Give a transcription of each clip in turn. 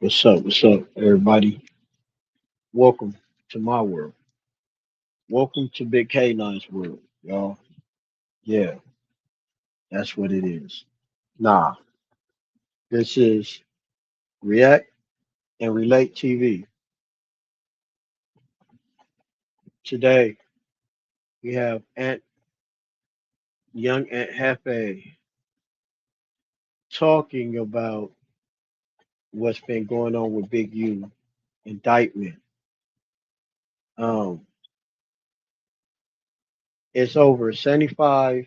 What's up, everybody? Welcome to my world. Welcome to Big K9's world, y'all. Yeah, that's what it is. Nah, this is React and Relate TV. Today, we have young Aunt Hefe talking about what's been going on with Big U Indictment. Um, it's over 75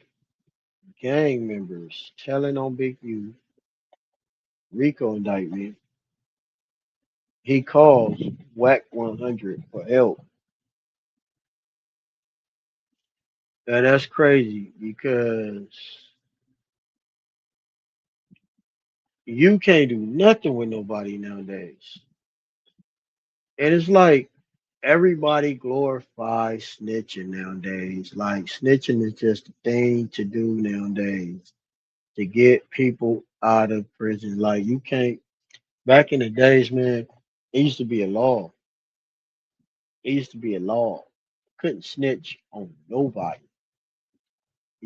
gang members telling on Big U Rico indictment. He calls Wack 100 for help. And that's crazy because you can't do nothing with nobody nowadays. And it's like everybody glorifies snitching nowadays. Like snitching is just a thing to do nowadays to get people out of prison. Like you can't back in the days, man, it used to be a law. It used to be a law. Couldn't snitch on nobody.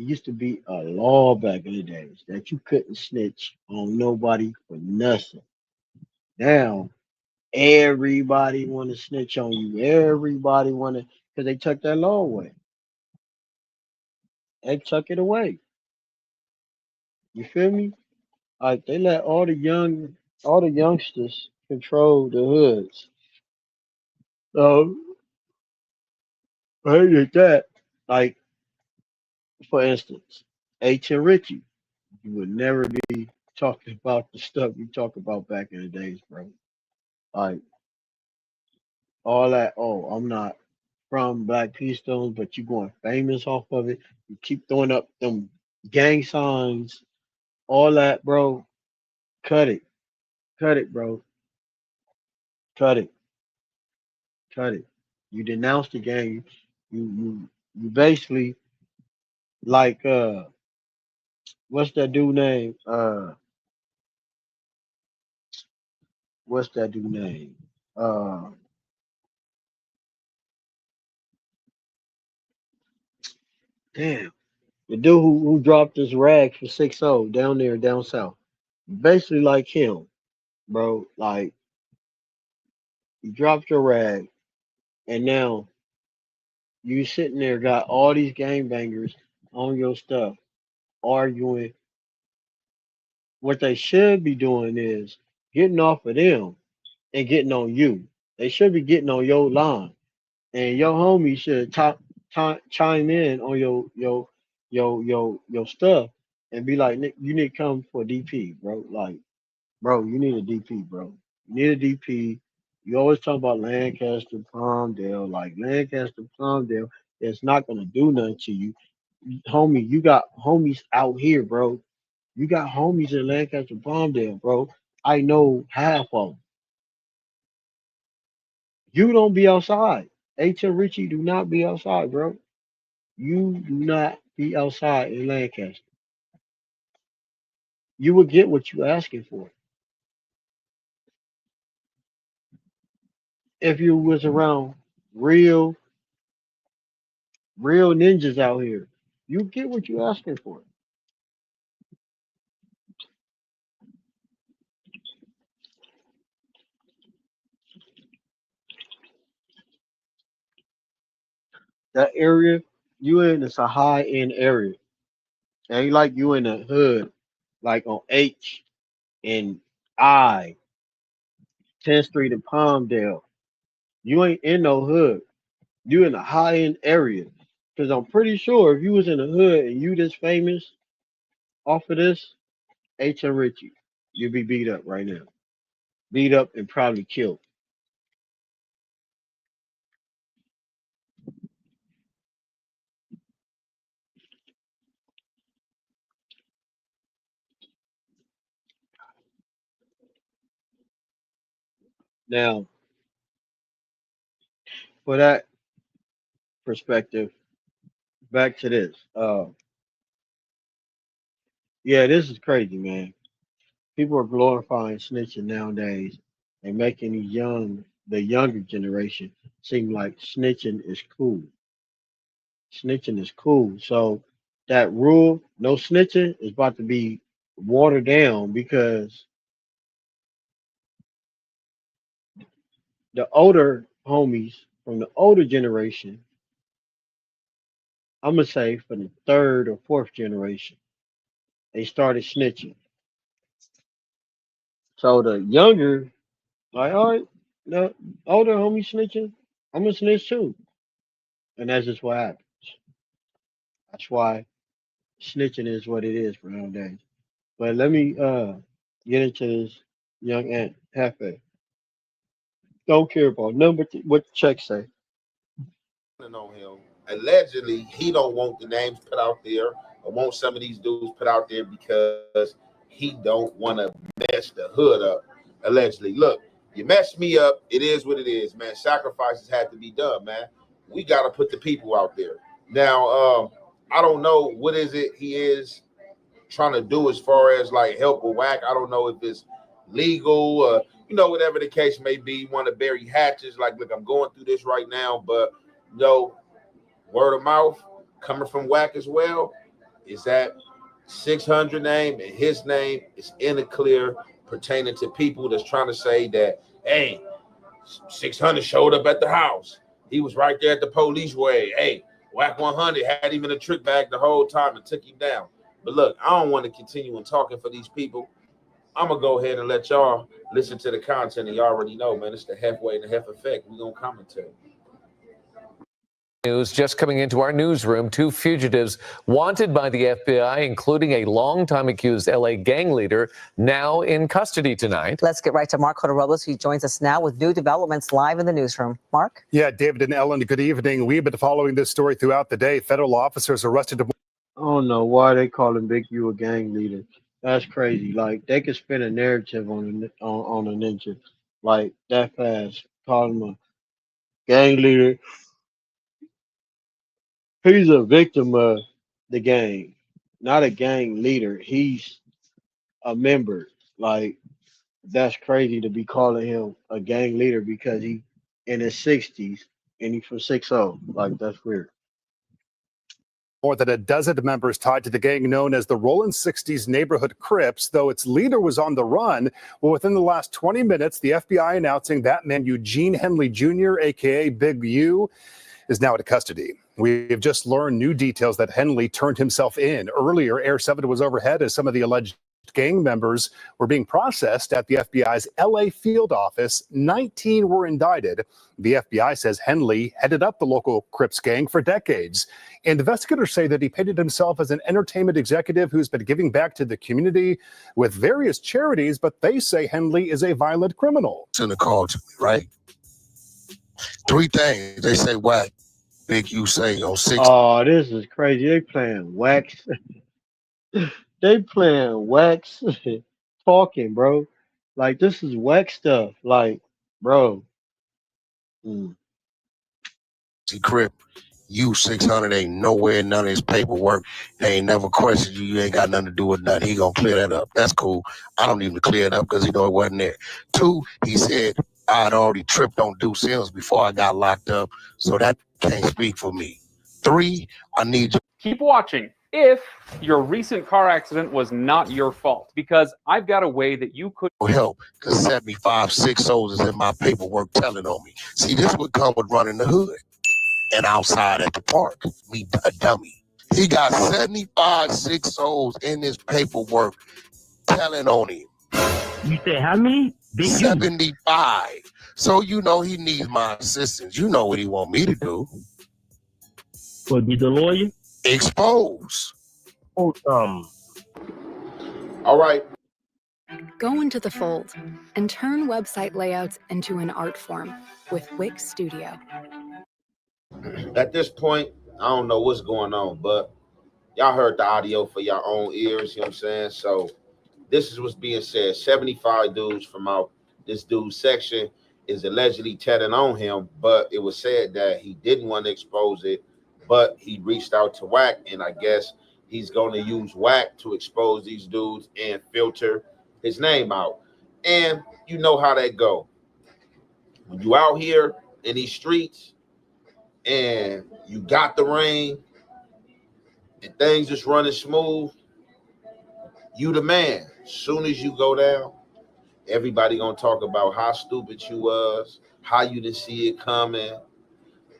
It used to be a law back in the days that you couldn't snitch on nobody for nothing. Now everybody want to snitch on you. Everybody want to because they took that law away. They took it away. You feel me? Like they let all the youngsters control the hoods. So I hated that. Like for instance, H and Richie, you would never be talking about the stuff you talk about back in the days, bro. Like all that. Oh, I'm not from Black Keystone, but you going famous off of it. You keep throwing up them gang signs, all that, bro. Cut it, cut it, bro. Cut it, cut it. You denounce the gang. You basically like what's that dude name? What's that dude name? Uh, damn, the dude who dropped his rag for 6-0 down there down south. Basically like him, bro. Like you dropped your rag, and now you sitting there got all these gangbangers on your stuff arguing. What they should be doing is getting off of them and getting on you. They should be getting on your line, and your homie should chime in on your stuff and be like, "Nick, you need to come for DP, bro. Like, bro, you need a DP, bro. You need a DP. You always talk about Lancaster, Palmdale, like Lancaster, Palmdale. It's not gonna do nothing to you, homie. You got homies out here, bro. You got homies in Lancaster, Palmdale, bro. I know half of them. You don't be outside. H and Richie do not be outside, bro. You do not be outside in Lancaster. You will get what you asking for. If you was around real, real ninjas out here, you get what you asking for. That area you in is a high end area. Ain't like you in the hood, like on H and I, 10th Street in Palmdale. You ain't in no hood. You in a high end area. Cause I'm pretty sure if you was in the hood and you this famous off of this, H and Richie, you'd be beat up right now. Beat up and probably killed. Now, for that perspective, back to this. Yeah, this is crazy, man. People are glorifying snitching nowadays. and making the younger generation seem like snitching is cool. Snitching is cool. So that rule, no snitching, is about to be watered down because the older homies from the older generation, I'm gonna say for the third or fourth generation, they started snitching. So the younger, like, all right, the older homie snitching, I'm gonna snitch too, and that's just what happens. That's why snitching is what it is nowadays. But let me get into this young Aunt Hefe. Don't care about number what the check say. On him. Allegedly, he don't want the names put out there or want some of these dudes put out there because he don't want to mess the hood up. Allegedly, look, you messed me up. It is what it is, man. Sacrifices had to be done, man. We got to put the people out there. Now, I don't know what is it he is trying to do as far as like help with Wack. I don't know if it's legal, whatever the case may be. You want to bury hatches, like, look, I'm going through this right now, but no, word of mouth coming from Wack as well is that 600 name and his name is in the clear pertaining to people that's trying to say that, hey, 600 showed up at the house. He was right there at the police way. Hey, Wack 100 had him in a trick bag the whole time and took him down. But look, I don't want to continue on talking for these people. I'm going to go ahead and let y'all listen to the content. And you already know, man, it's the halfway and the half effect. We're going to commentate. News just coming into our newsroom. Two fugitives wanted by the FBI, including a longtime accused LA gang leader, now in custody tonight. Let's get right to Mark Robles, who joins us now with new developments live in the newsroom. Mark? Yeah, David and Ellen, good evening. We've been following this story throughout the day. Federal officers arrested. I don't know why they calling Big U a gang leader. That's crazy. Like they could spin a narrative on a ninja like that fast. Call him a gang leader. He's a victim of the gang, not a gang leader. He's a member. Like that's crazy to be calling him a gang leader because he in his 60s and he's from 60. Like that's weird. More than a dozen members tied to the gang known as the Rollin' 60s Neighborhood Crips, though its leader was on the run. Well, within the last 20 minutes, the FBI announcing that man, Eugene Henley Jr., a.k.a. Big U, is now in custody. We've just learned new details that Henley turned himself in. Earlier, Air 7 was overhead as some of the alleged gang members were being processed at the FBI's LA field office. 19 were indicted. The FBI says Henley headed up the local Crips gang for decades. Investigators say that he painted himself as an entertainment executive who's been giving back to the community with various charities, but they say Henley is a violent criminal. In the call to me, right? Three things. They say Wack, Big U say on 6. Oh, this is crazy. They playing wax. They playing wax talking, bro. Like this is wax stuff. Like, bro. Mm. Crip, you 600 ain't nowhere, none of his paperwork. They ain't never questioned you. You ain't got nothing to do with nothing. He gonna clear that up. That's cool. I don't even clear it up because he know it wasn't there. Two, he said I'd already tripped on Deuce Sims before I got locked up, so that can't speak for me. Three, I need you. Keep watching if your recent car accident was not your fault, because I've got a way that you could help, because 75, 6 soldiers in my paperwork telling on me. See, this would come with running the hood and outside at the park. Me, a dummy. He got 75, 6 souls in his paperwork telling on him. You said how many? Big 75. So you know he needs my assistance. You know what he want me to do. For be the lawyer? Expose. Oh, All right. Go into the fold and turn website layouts into an art form with Wix Studio. At this point, I don't know what's going on, but y'all heard the audio for your own ears, you know what I'm saying? So this is what's being said. 75 dudes from out this dude's section is allegedly telling on him, but it was said that he didn't want to expose it, but he reached out to Wack, and I guess he's going to use Wack to expose these dudes and filter his name out. And you know how that go. When you out here in these streets and you got the rain and things just running smooth, you the man. Soon as you go down, everybody gonna talk about how stupid you was, how you didn't see it coming,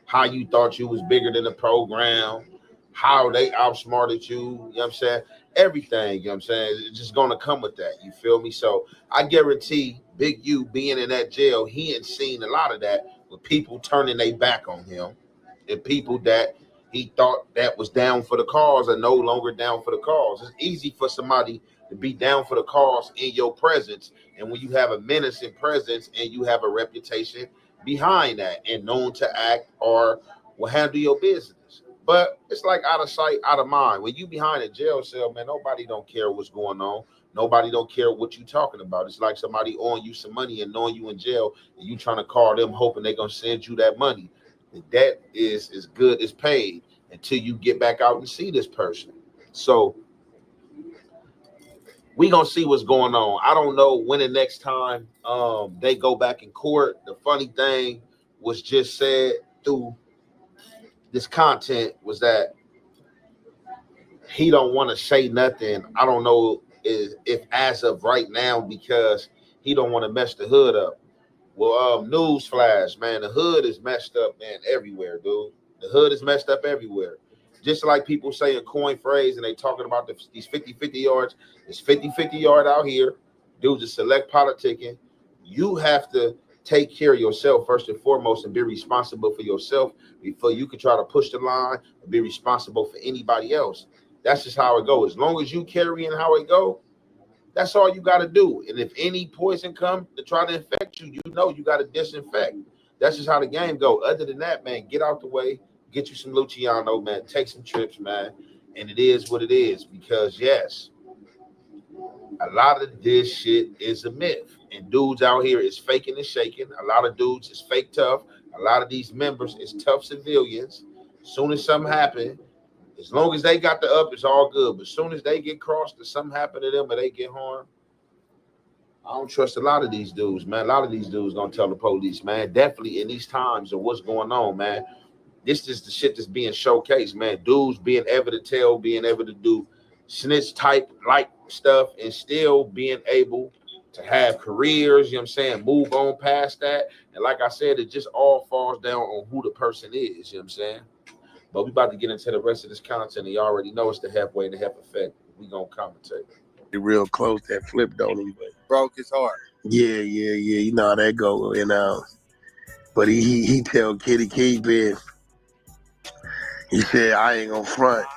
how you thought you was bigger than the program, how they outsmarted you, you know what I'm saying? Everything, you know what I'm saying? It's just gonna come with that. You feel me? So I guarantee Big U being in that jail, he had seen a lot of that with people turning their back on him and people that he thought that was down for the cause are no longer down for the cause. It's easy for somebody to be down for the cause in your presence. And when you have a menacing presence and you have a reputation behind that and known to act or will handle your business. But it's like out of sight, out of mind. When you behind a jail cell, man, nobody don't care what's going on. Nobody don't care what you talking about. It's like somebody owing you some money and knowing you in jail and you trying to call them hoping they're gonna send you that money. That is as good as paid until you get back out and see this person. So we gonna see what's going on. I don't know when the next time they go back in court. The funny thing was just said through this content was that he don't want to say nothing. I don't know if as of right now because he don't want to mess the hood up. Well, news flash, man, the hood is messed up, man, everywhere, dude. The hood is messed up everywhere. Just like people say a coin phrase and they talking about these 50-50 yards. It's 50-50 yard out here. Dudes is select politicking. You have to take care of yourself first and foremost and be responsible for yourself before you can try to push the line and be responsible for anybody else. That's just how it goes. As long as you carrying how it go, that's all you got to do. And if any poison come to try to infect you, you know you got to disinfect. That's just how the game go. Other than that, man, get out the way, get you some Luciano, man, take some trips, man. And it is what it is because, yes, a lot of this shit is a myth. And dudes out here is faking and shaking. A lot of dudes is fake tough. A lot of these members is tough civilians. As soon as something happen, as long as they got the up, it's all good. But as soon as they get crossed or something happen to them or they get harmed, I don't trust a lot of these dudes, man. A lot of these dudes gonna tell the police, man. Definitely in these times of what's going on, man. This is the shit that's being showcased, man. Dudes being able to tell, being able to do snitch type like stuff and still being able to have careers, you know what I'm saying, move on past that. And like I said, it just all falls down on who the person is, you know what I'm saying? But we about to get into the rest of this content. And you already know it's the halfway and the half effect. We gonna commentate. Real close that flip on him, but Broke his heart. yeah. You know how that go. And but he tell Kitty Kingpin, he said, I ain't gonna front.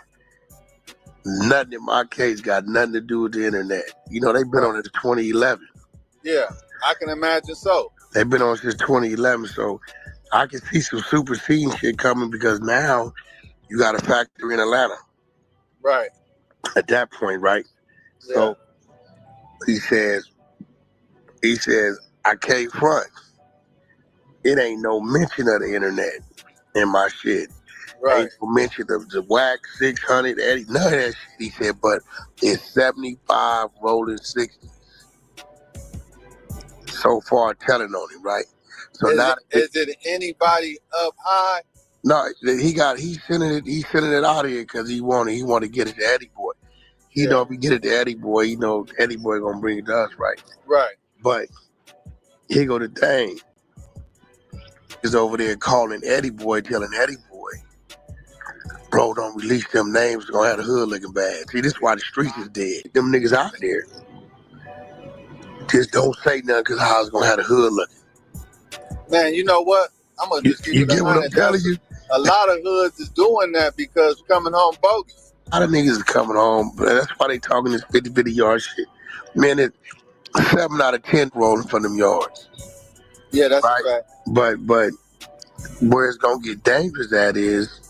Nothing in my case got nothing to do with the internet. You know, they've been on it since 2011. Yeah, I can imagine so. They've been on since 2011, so I can see some superseding shit coming because now you got a factory in Atlanta. Right. At that point, right? Yeah. So he says, I can't front. It ain't no mention of the internet in my shit. Right. Ain't no mention of the Wack 600, Eddie, none of that shit. He said, but it's 75 rolling 60s. So far telling on him, right? So is it anybody up high? No, he's sending it out here because he want to get it to Eddie Boy. He know if he get it to Eddie Boy, you know Eddie Boy gonna bring it to us, right? Right. But here go the thing. Is over there calling Eddie Boy, telling Eddie Boy, bro, don't release them names, gonna have the hood looking bad. See, this is why the streets is dead. Them niggas out there. Just don't say nothing because how it's gonna have the hood looking. Man, you know what? I'm gonna just give you get what I'm telling you? A lot of hoods is doing that because we're coming home bogus. A lot of niggas is coming home. That's why they talking this 50-50 yard shit. Man, it's 7 out of 10 rolling from them yards. Yeah, that's right? a fact. But where it's gonna get dangerous at is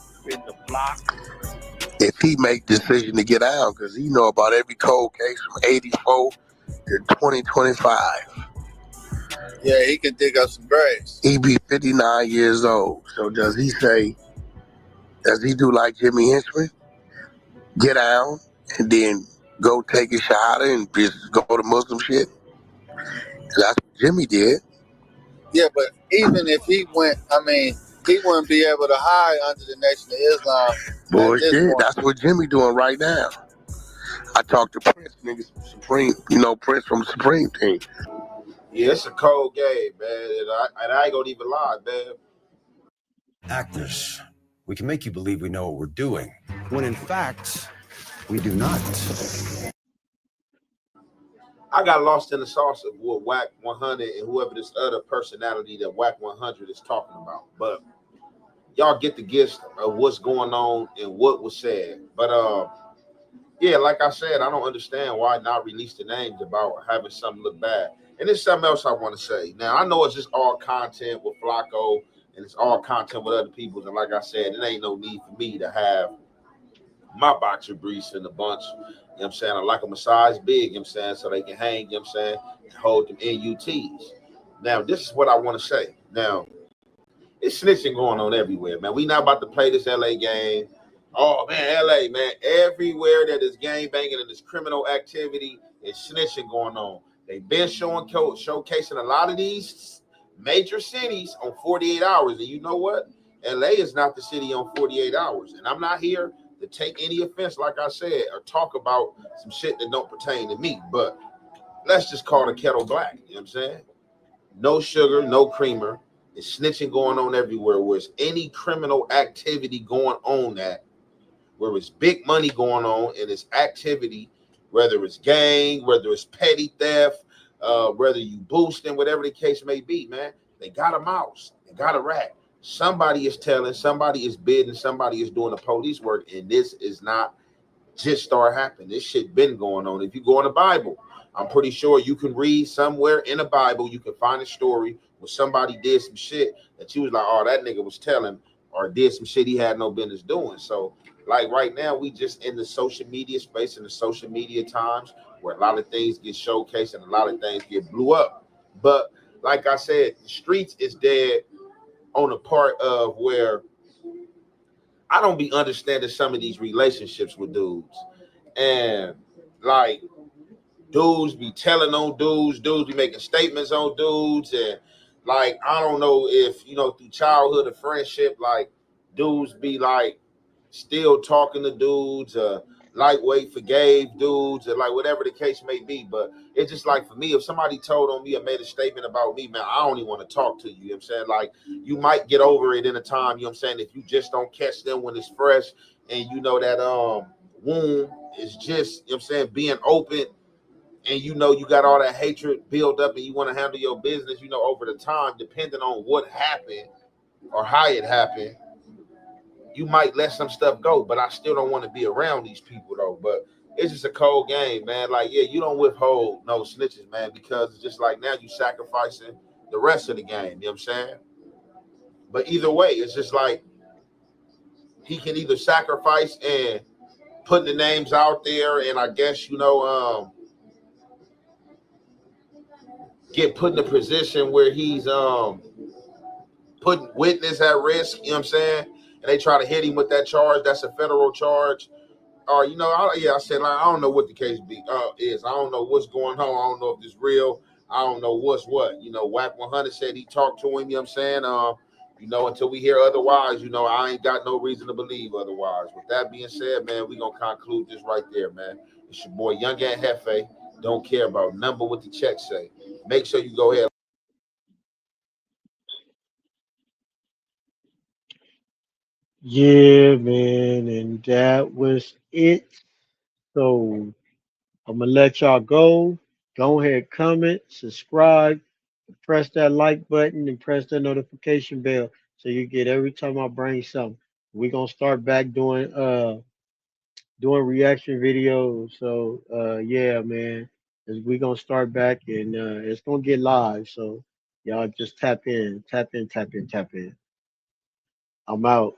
if he make decision to get out, because he know about every cold case from 84 to 2025. Yeah, he can dig up some graves. He be 59 years old. So does he do like Jimmy Henchman? Get down and then go take a shahada and just go to Muslim shit? That's what Jimmy did. Yeah, but even if he went, I mean, he wouldn't be able to hide under the Nation of Islam at this Bullshit. point. That's what Jimmy doing right now. I talked to Prince, niggas, Supreme, Prince from the Supreme team. Yeah, it's a cold game, man, and I ain't gonna even lie, man. Actors, we can make you believe we know what we're doing, when in fact, we do not. I got lost in the sauce of what Wack 100 and whoever this other personality that Wack 100 is talking about. But y'all get the gist of what's going on and what was said. But yeah, like I said, I don't understand why not release the names about having something look bad. And there's something else I want to say. Now I know it's just all content with Flacco and it's all content with other people's. And like I said, it ain't no need for me to have my boxer briefs in a bunch. You know what I'm saying? I like them a size big, you know what I'm saying, so they can hang, you know what I'm saying, and hold them NUTs. Now, this is what I want to say. Now, it's snitching going on everywhere, man. We not about to play this LA game. Oh man, LA, man. Everywhere that is gang banging and there's criminal activity, is snitching going on. They've been showcasing a lot of these major cities on 48 hours. And you know what? LA is not the city on 48 hours. And I'm not here to take any offense, like I said, or talk about some shit that don't pertain to me. But let's just call the kettle black. You know what I'm saying? No sugar, no creamer. It's snitching going on everywhere. Where there's any criminal activity going on where it's big money going on and it's activity, whether it's gang, whether it's petty theft, whether you boosting, whatever the case may be, man, they got a mouse, they got a rat. Somebody is telling, somebody is bidding, somebody is doing the police work, and this is not just start happening. This shit been going on. If you go in the Bible, I'm pretty sure you can read somewhere in the Bible, you can find a story where somebody did some shit that you was like, oh, that nigga was telling, or did some shit he had no business doing. So, like right now, we just in the social media space, in the social media times where a lot of things get showcased and a lot of things get blew up. But like I said, the streets is dead on the part of where I don't be understanding some of these relationships with dudes. And like dudes be telling on dudes be making statements on dudes, and like I don't know if through childhood or friendship, like dudes be like still talking to dudes, lightweight forgave dudes, or like whatever the case may be. But it's just like for me, if somebody told on me or made a statement about me, man, I don't even want to talk to you. You know what I'm saying? Like you might get over it in a time, you know what I'm saying, if you just don't catch them when it's fresh and you know that wound is just, you know what I'm saying, being open, and you got all that hatred built up and you want to handle your business, over the time, depending on what happened or how it happened, you might let some stuff go, but I still don't want to be around these people though. But it's just a cold game, man. Like, yeah, you don't withhold no snitches, man, because it's just like now you sacrificing the rest of the game. You know what I'm saying? But either way, it's just like he can either sacrifice and putting the names out there, and I guess get put in a position where he's putting witness at risk. You know what I'm saying? And they try to hit him with that charge. That's a federal charge. Or I said, like, I don't know what the case is. I don't know what's going on. I don't know if it's real. I don't know what's what. Wack 100 said he talked to him. You know what I'm saying? Until we hear otherwise, I ain't got no reason to believe otherwise. With that being said, man, we gonna conclude this right there, man. It's your boy Young and Hefe. Don't care about number what the check say. Make sure you go ahead. Yeah, man, and that was it. So I'm gonna let y'all go. Go ahead, comment, subscribe, press that like button, and press that notification bell so you get every time I bring something. We're gonna start back doing reaction videos. So yeah, man, we gonna start back and it's gonna get live. So y'all just tap in, tap in, tap in, tap in. I'm out.